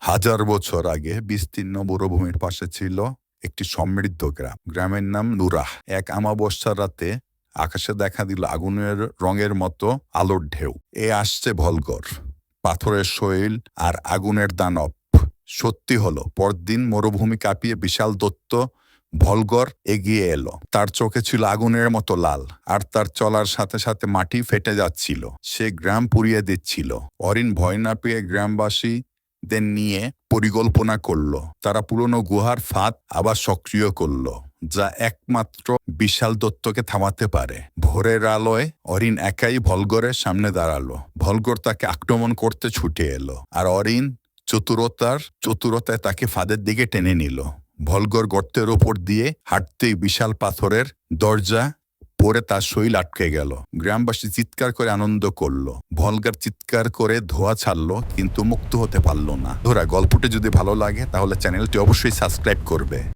হাজার বছর আগে বিস্তীর্ণ মরুভূমির পাশে ছিল একটি সমৃদ্ধ গ্রাম। গ্রামের নাম নুরাহ। এক আমাবস্যার রাতে আকাশে দেখা দিল আগুনের রঙের মতো আলোর ঢেউ। এ আসছে ভলগর, পাথরের শৈল আর আগুনের দানব। সত্যি হলো, পরদিন মরুভূমি কাঁপিয়ে বিশাল দত্ত ভলগর এগিয়ে এলো। তার চোখে ছিল আগুনের মতো লাল, আর তার চলার সাথে সাথে মাটি ফেটে যাচ্ছিল। সে গ্রাম পুড়িয়ে দিচ্ছিল। অরিন ভয় না পেয়ে গ্রামবাসীদের নিয়ে পরিকল্পনা করলো। তারা পুরনো গুহার ফাঁদ আবার সক্রিয় করলো, যা একমাত্র বিশাল দত্তকে থামাতে পারে। ভোরের আলোয় অরিন একাই ভলগরের সামনে দাঁড়ালো। ভলগর তাকে আক্রমণ করতে ছুটে এলো, আর অরিন চতুরতায় তাকে ফাঁদের দিকে টেনে নিল। ভলগর গর্তের ওপর দিয়ে হাঁটতেই বিশাল পাথরের দরজা পরে তার শরীর আটকে গেল। গ্রামবাসী চিৎকার করে আনন্দ করলো। ভলগর চিৎকার করে ধোঁয়া ছাড়লো, কিন্তু মুক্ত হতে পারল না। গল্পটি যদি ভালো লাগে তাহলে চ্যানেলটি অবশ্যই সাবস্ক্রাইব করবে।